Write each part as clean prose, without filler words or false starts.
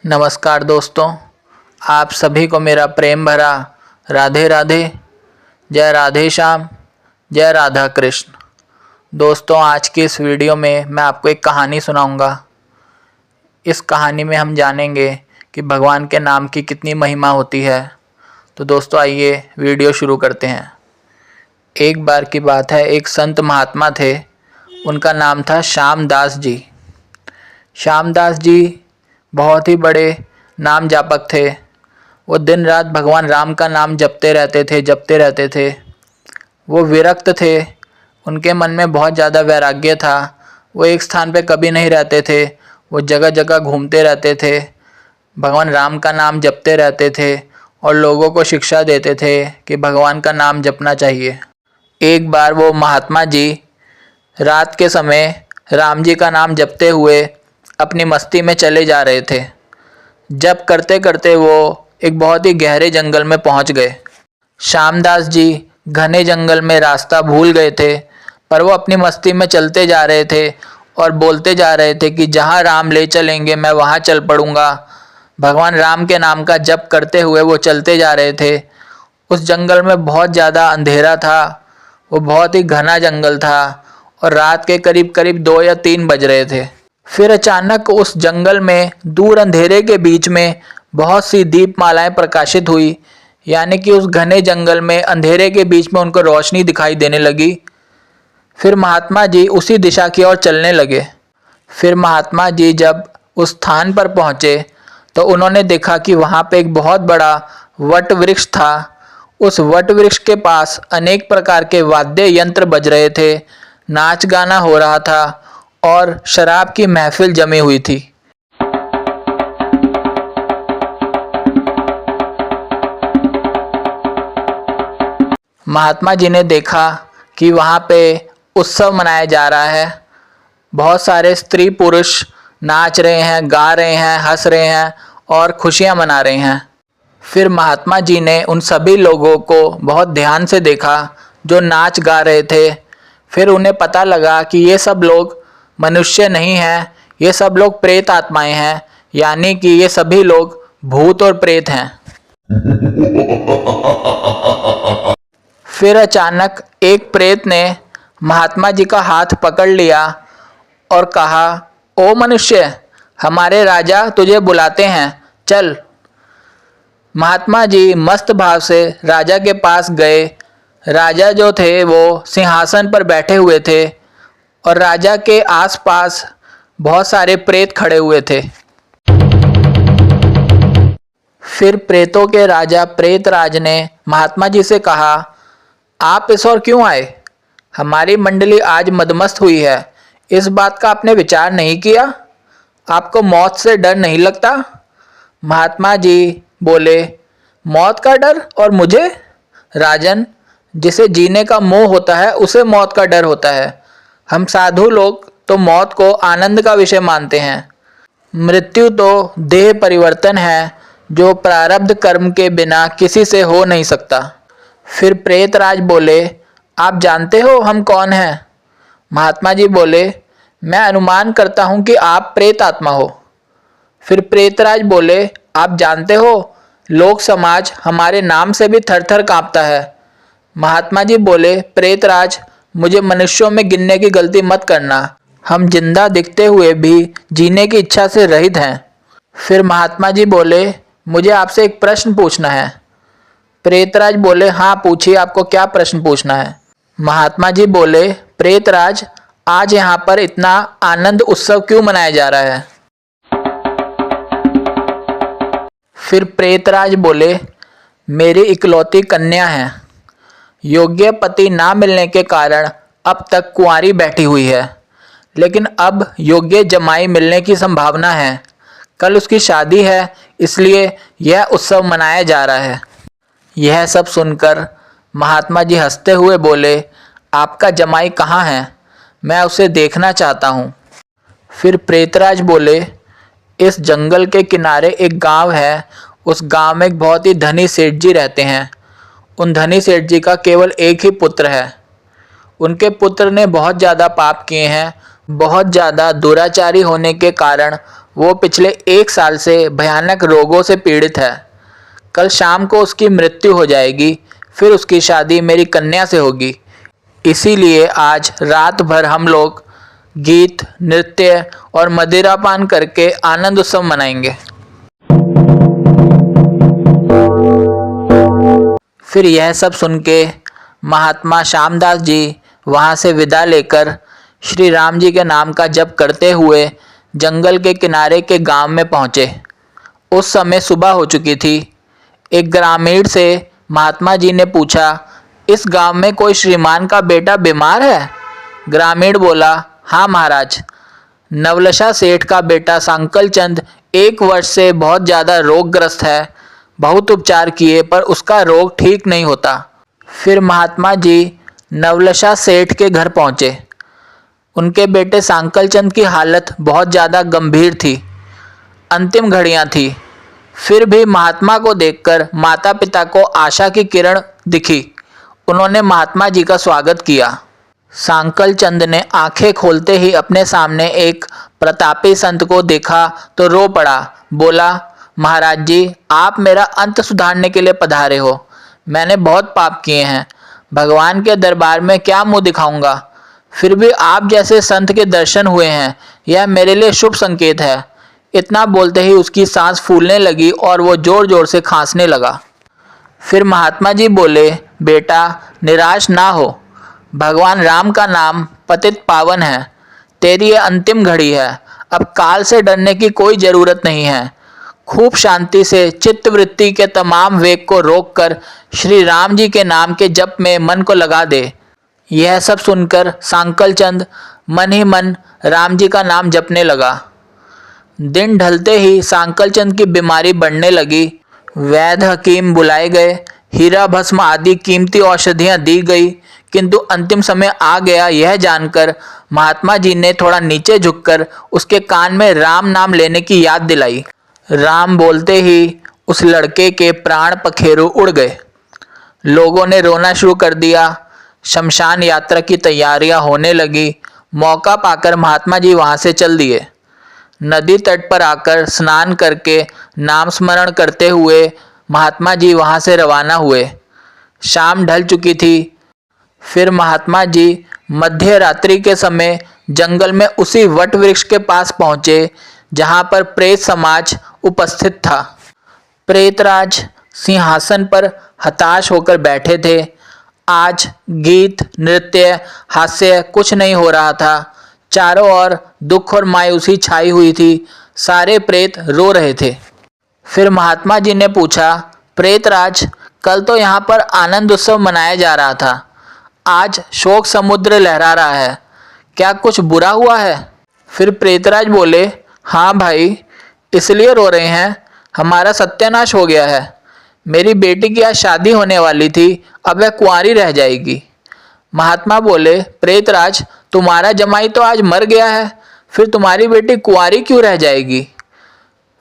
नमस्कार दोस्तों, आप सभी को मेरा प्रेम भरा राधे राधे। जय राधे श्याम, जय राधा कृष्ण। दोस्तों, आज की इस वीडियो में मैं आपको एक कहानी सुनाऊंगा। इस कहानी में हम जानेंगे कि भगवान के नाम की कितनी महिमा होती है। तो दोस्तों, आइए वीडियो शुरू करते हैं। एक बार की बात है, एक संत महात्मा थे। उनका नाम था श्यामदास जी। श्यामदास जी बहुत ही बड़े नाम जापक थे। वो दिन रात भगवान राम का नाम जपते रहते थे। वो विरक्त थे। उनके मन में बहुत ज़्यादा वैराग्य था। वो एक स्थान पे कभी नहीं रहते थे। वो जगह जगह घूमते रहते थे, भगवान राम का नाम जपते रहते थे और लोगों को शिक्षा देते थे कि भगवान का नाम जपना चाहिए। एक बार वो महात्मा जी रात के समय राम जी का नाम जपते हुए अपनी मस्ती में चले जा रहे थे। जप करते करते वो एक बहुत ही गहरे जंगल में पहुंच गए। श्यामदास जी घने जंगल में रास्ता भूल गए थे, पर वो अपनी मस्ती में चलते जा रहे थे और बोलते जा रहे थे कि जहाँ राम ले चलेंगे मैं वहाँ चल पड़ूंगा। भगवान राम के नाम का जप करते हुए वो चलते जा रहे थे। उस जंगल में बहुत ज़्यादा अंधेरा था। वो बहुत ही घना जंगल था और रात के करीब करीब 2 या 3 बज रहे थे। फिर अचानक उस जंगल में दूर अंधेरे के बीच में बहुत सी दीपमालाएं प्रकाशित हुई, यानी कि उस घने जंगल में अंधेरे के बीच में उनको रोशनी दिखाई देने लगी। फिर महात्मा जी उसी दिशा की ओर चलने लगे। फिर महात्मा जी जब उस स्थान पर पहुंचे तो उन्होंने देखा कि वहां पे एक बहुत बड़ा वट वृक्ष था। उस वट वृक्ष के पास अनेक प्रकार के वाद्य यंत्र बज रहे थे, नाच गाना हो रहा था और शराब की महफिल जमी हुई थी। महात्मा जी ने देखा कि वहाँ पे उत्सव मनाया जा रहा है। बहुत सारे स्त्री पुरुष नाच रहे हैं, गा रहे हैं, हंस रहे हैं और खुशियाँ मना रहे हैं। फिर महात्मा जी ने उन सभी लोगों को बहुत ध्यान से देखा जो नाच गा रहे थे। फिर उन्हें पता लगा कि ये सब लोग मनुष्य नहीं हैं, ये सब लोग प्रेत आत्माएं हैं, यानी कि ये सभी लोग भूत और प्रेत हैं। फिर अचानक एक प्रेत ने महात्मा जी का हाथ पकड़ लिया और कहा, ओ मनुष्य, हमारे राजा तुझे बुलाते हैं, चल। महात्मा जी मस्त भाव से राजा के पास गए। राजा जो थे वो सिंहासन पर बैठे हुए थे और राजा के आसपास बहुत सारे प्रेत खड़े हुए थे। फिर प्रेतों के राजा प्रेतराज ने महात्मा जी से कहा, आप इस ओर क्यों आए? हमारी मंडली आज मदमस्त हुई है, इस बात का आपने विचार नहीं किया? आपको मौत से डर नहीं लगता? महात्मा जी बोले, मौत का डर और मुझे? राजन, जिसे जीने का मोह होता है उसे मौत का डर होता है। हम साधु लोग तो मौत को आनंद का विषय मानते हैं। मृत्यु तो देह परिवर्तन है जो प्रारब्ध कर्म के बिना किसी से हो नहीं सकता। फिर प्रेतराज बोले, आप जानते हो हम कौन हैं? महात्मा जी बोले, मैं अनुमान करता हूँ कि आप प्रेत आत्मा हो। फिर प्रेतराज बोले, आप जानते हो लोक समाज हमारे नाम से भी थर थर काँपता है। महात्मा जी बोले, प्रेतराज, मुझे मनुष्यों में गिनने की गलती मत करना, हम जिंदा दिखते हुए भी जीने की इच्छा से रहित हैं। फिर महात्मा जी बोले, मुझे आपसे एक प्रश्न पूछना है। प्रेतराज बोले, हाँ पूछिए, आपको क्या प्रश्न पूछना है? महात्मा जी बोले, प्रेतराज, आज यहाँ पर इतना आनंद उत्सव क्यों मनाया जा रहा है? फिर प्रेतराज बोले, मेरी इकलौती कन्या है, योग्य पति ना मिलने के कारण अब तक कुंवारी बैठी हुई है, लेकिन अब योग्य जमाई मिलने की संभावना है। कल उसकी शादी है, इसलिए यह उत्सव मनाया जा रहा है। यह सब सुनकर महात्मा जी हंसते हुए बोले, आपका जमाई कहाँ है? मैं उसे देखना चाहता हूँ। फिर प्रेतराज बोले, इस जंगल के किनारे एक गांव है, उस गांव में एक बहुत ही धनी सेठ जी रहते हैं। उन धनी सेठ जी का केवल एक ही पुत्र है। उनके पुत्र ने बहुत ज़्यादा पाप किए हैं। बहुत ज़्यादा दुराचारी होने के कारण वो पिछले 1 साल से भयानक रोगों से पीड़ित है। कल शाम को उसकी मृत्यु हो जाएगी, फिर उसकी शादी मेरी कन्या से होगी। इसीलिए आज रात भर हम लोग गीत, नृत्य और मदिरापान करके आनंद उत्सव मनाएंगे। फिर यह सब सुन के महात्मा श्यामदास जी वहाँ से विदा लेकर श्री राम जी के नाम का जप करते हुए जंगल के किनारे के गांव में पहुँचे। उस समय सुबह हो चुकी थी। एक ग्रामीण से महात्मा जी ने पूछा, इस गांव में कोई श्रीमान का बेटा बीमार है? ग्रामीण बोला, हाँ महाराज, नवलशा सेठ का बेटा सांकल चंद 1 वर्ष से बहुत ज़्यादा रोगग्रस्त है। बहुत उपचार किए पर उसका रोग ठीक नहीं होता। फिर महात्मा जी नवलशा सेठ के घर पहुँचे। उनके बेटे सांकल चंद की हालत बहुत ज़्यादा गंभीर थी। अंतिम घड़ियाँ थी। फिर भी महात्मा को देखकर माता पिता को आशा की किरण दिखी। उन्होंने महात्मा जी का स्वागत किया। सांकल चंद ने आंखें खोलते ही अपने सामने एक प्रतापी संत को देखा तो रो पड़ा। बोला, महाराज जी, आप मेरा अंत सुधारने के लिए पधारे हो। मैंने बहुत पाप किए हैं, भगवान के दरबार में क्या मुंह दिखाऊंगा। फिर भी आप जैसे संत के दर्शन हुए हैं, यह मेरे लिए शुभ संकेत है। इतना बोलते ही उसकी सांस फूलने लगी और वो जोर जोर से खांसने लगा। फिर महात्मा जी बोले, बेटा निराश ना हो, भगवान राम का नाम पतित पावन है। तेरी ये अंतिम घड़ी है। अब काल से डरने की कोई ज़रूरत नहीं है। खूब शांति से चित्तवृत्ति के तमाम वेग को रोककर श्री राम जी के नाम के जप में मन को लगा दे। यह सब सुनकर सांकल चंद मन ही मन राम जी का नाम जपने लगा। दिन ढलते ही सांकल चंद की बीमारी बढ़ने लगी। वैद्य हकीम बुलाए गए, हीरा भस्म आदि कीमती औषधियाँ दी गई, किंतु अंतिम समय आ गया यह जानकर महात्मा जी ने थोड़ा नीचे झुककर उसके कान में राम नाम लेने की याद दिलाई। राम बोलते ही उस लड़के के प्राण पखेरु उड़ गए। लोगों ने रोना शुरू कर दिया। शमशान यात्रा की तैयारियां होने लगी। मौका पाकर महात्मा जी वहां से चल दिए। नदी तट पर आकर स्नान करके नाम स्मरण करते हुए महात्मा जी वहां से रवाना हुए। शाम ढल चुकी थी। फिर महात्मा जी मध्य रात्रि के समय जंगल में उसी वट वृक्ष के पास पहुँचे जहाँ पर प्रेत समाज उपस्थित था। प्रेतराज सिंहासन पर हताश होकर बैठे थे। आज गीत, नृत्य, हास्य कुछ नहीं हो रहा था। चारों ओर दुख और मायूसी छाई हुई थी। सारे प्रेत रो रहे थे। फिर महात्मा जी ने पूछा, प्रेतराज, कल तो यहाँ पर आनंद उत्सव मनाया जा रहा था, आज शोक समुद्र लहरा रहा है, क्या कुछ बुरा हुआ है? फिर प्रेतराज बोले, हाँ भाई, इसलिए रो रहे हैं, हमारा सत्यानाश हो गया है। मेरी बेटी की आज शादी होने वाली थी, अब वह कुंवारी रह जाएगी। महात्मा बोले, प्रेतराज, तुम्हारा जमाई तो आज मर गया है, फिर तुम्हारी बेटी कुंवारी क्यों रह जाएगी?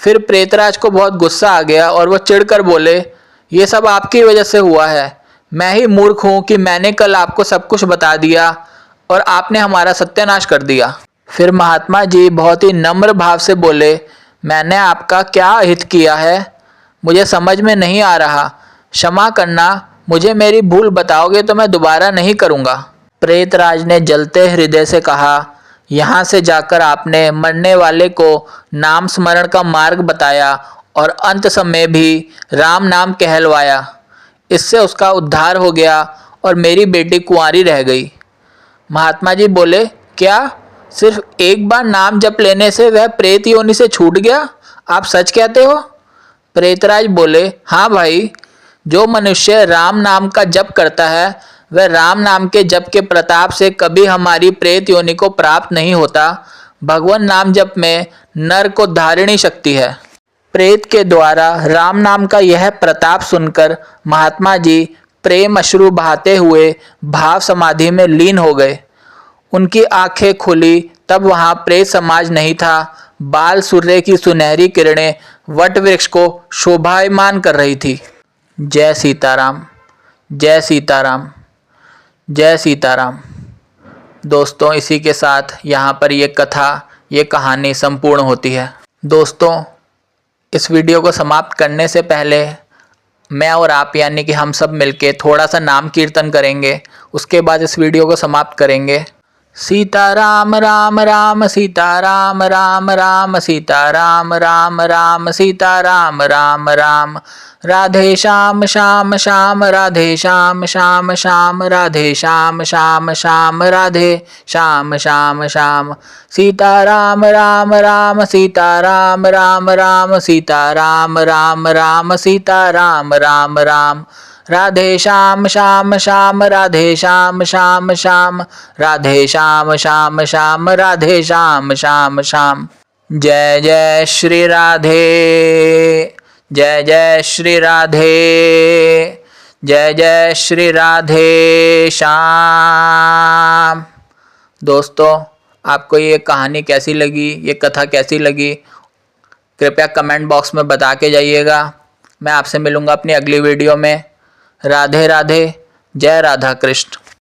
फिर प्रेतराज को बहुत गुस्सा आ गया और वो चिढ़कर बोले, ये सब आपकी वजह से हुआ है। मैं ही मूर्ख हूँ कि मैंने कल आपको सब कुछ बता दिया और आपने हमारा सत्यानाश कर दिया। फिर महात्मा जी बहुत ही नम्र भाव से बोले, मैंने आपका क्या अहित किया है, मुझे समझ में नहीं आ रहा। क्षमा करना, मुझे मेरी भूल बताओगे तो मैं दोबारा नहीं करूँगा। प्रेतराज ने जलते हृदय से कहा, यहाँ से जाकर आपने मरने वाले को नाम स्मरण का मार्ग बताया और अंत समय भी राम नाम कहलवाया। इससे उसका उद्धार हो गया और मेरी बेटी कुंवारी रह गई। महात्मा जी बोले, क्या सिर्फ एक बार नाम जप लेने से वह प्रेत योनि से छूट गया? आप सच कहते हो? प्रेतराज बोले, हाँ भाई, जो मनुष्य राम नाम का जप करता है वह राम नाम के जप के प्रताप से कभी हमारी प्रेत योनि को प्राप्त नहीं होता। भगवान नाम जप में नर को धारिणी शक्ति है। प्रेत के द्वारा राम नाम का यह प्रताप सुनकर महात्मा जी प्रेम अश्रु बहाते हुए भाव समाधि में लीन हो गए। उनकी आंखें खुली तब वहाँ प्रेत समाज नहीं था। बाल सूर्य की सुनहरी किरणें वट वृक्ष को शोभायमान कर रही थी। जय सीताराम, जय सीताराम, जय सीताराम। दोस्तों, इसी के साथ यहाँ पर ये कथा, ये कहानी संपूर्ण होती है। दोस्तों, इस वीडियो को समाप्त करने से पहले मैं और आप यानी कि हम सब मिलके थोड़ा सा नाम कीर्तन करेंगे। उसके बाद इस वीडियो को समाप्त करेंगे। सीताराम राम राम सीताराम राम राम सीताराम राम राम सीताराम राम राम। राधे श्याम श्याम श्याम राधे श्याम श्याम श्याम राधे श्याम श्याम श्याम राधे श्याम श्याम श्याम। सीताराम राम राम सीताराम राम राम सीताराम राम राम सीताराम राम राम। राधे श्याम श्याम श्याम राधे श्याम श्याम श्याम राधे श्याम श्याम श्याम राधे श्याम श्याम श्याम। जय जय श्री राधे, जय जय श्री राधे, जय जय श्री राधे श्याम। दोस्तों, आपको ये कहानी कैसी लगी, ये कथा कैसी लगी, कृपया कमेंट बॉक्स में बता के जाइएगा। मैं आपसे मिलूँगा अपनी अगली वीडियो में। राधे राधे, जय राधा कृष्ण।